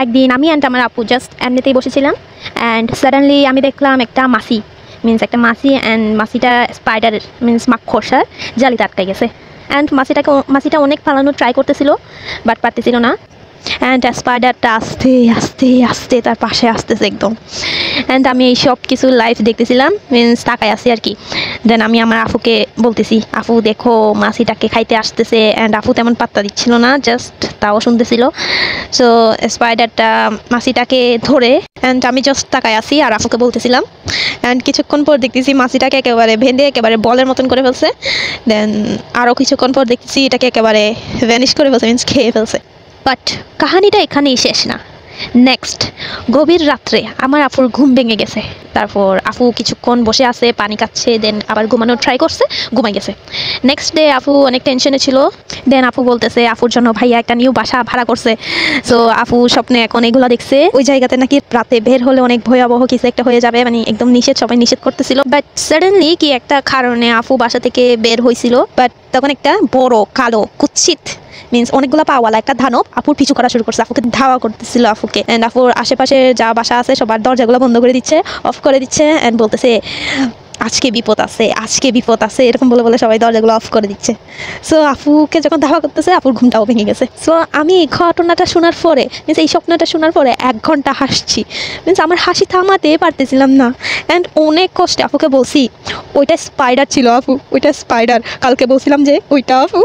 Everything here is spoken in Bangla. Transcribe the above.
একদিন আমি অ্যান্ড আমার আপু জাস্ট এমনিতেই বসেছিলাম অ্যান্ড সাডেনলি আমি দেখলাম একটা মাছি একটা মাছি অ্যান্ড মাছিটা স্পাইডার মাকড়সার জালিতে আটকে গেছে অ্যান্ড মাছিটা অনেক পালানোর ট্রাই করতেছিল বাট পারতেছিল না অ্যান্ড স্পাইডারটা আস্তে আস্তে আস্তে তার পাশে আসতেছে একদম অ্যান্ড আমি এই সব কিছু লাইভ দেখতেছিলাম তাকায় আসি আর কি। দেন আমি আমার আফুকে বলতেছি, আপু দেখো মাছিটাকে খাইতে আসতেছে অ্যান্ড আপু তেমন পাত্তা দিচ্ছিল না, জাস্ট তাও শুনতেছিল। সো স্পাইডারটা মাছিটাকে ধরে অ্যান্ড আমি জাস্ট তাকায় আসি আর আফুকে বলতেছিলাম অ্যান্ড কিছুক্ষণ পর দেখতেছি মাছিটাকে একেবারে ভেঙে একেবারে বলের মতন করে ফেলছে। দেন আরও কিছুক্ষণ পর দেখতেছি এটাকে একেবারে ভ্যানিশ করে ফেলছে, খেয়ে ফেলছে। বাট কাহিনীটা এখানেই শেষ না। নেক্সট গভীর রাত্রে আমার আফুর ঘুম ভেঙে গেছে। তারপর আফু কিছুক্ষণ বসে আছে, পানি খাচ্ছে, দেন আবার ঘুমানোর ট্রাই করছে, ঘুমাই গেছে। নেক্সট ডে আফু অনেক টেনশনে ছিল। দেন আপু বলতেছে আফুর জন্য ভাইয়া একটা নিউ বাসা ভাড়া করছে। সো আপু স্বপ্নে এখন এগুলো দেখছে, ওই জায়গাতে নাকি রাতে বের হলে অনেক ভয়াবহ কিছু একটা হয়ে যাবে, একদম নিষেধ, সবাই নিষেধ করতেছিল। বাট সাডেনলি কি একটা কারণে আপু বাসা থেকে বের হয়েছিল। বাট তখন একটা বড় কালো কুৎসিত অনেকগুলো পাওয়ালা একটা ধানব আপুর পিছু করা শুরু করছে, আপুকে ধাওয়া করতেছিল আপুকে। অ্যান্ড আপুর আশেপাশে যা বাসা আছে সবার দরজাগুলো বন্ধ করে দিচ্ছে, অফ করে দিচ্ছে অ্যান্ড বলতেছে আজকে বিপদ আছে, আজকে বিপদ আছে, এরকম বলে বলে সবাই দরজাগুলো অফ করে দিচ্ছে। সো আপুকে যখন ধাওয়া করতেছে আপুর ঘুমটাও ভেঙে গেছে। সো আমি এই ঘটনাটা শোনার পরে এই স্বপ্নটা শোনার পরে 1 ঘন্টা হাসছি, আমার হাসি থামাতে পারতেছিলাম না। অ্যান্ড অনেক কষ্টে আপুকে বলছি ওইটা স্পাইডার ছিল আপু, ওইটা স্পাইডার, কালকে বলছিলাম যে ওইটা আপু।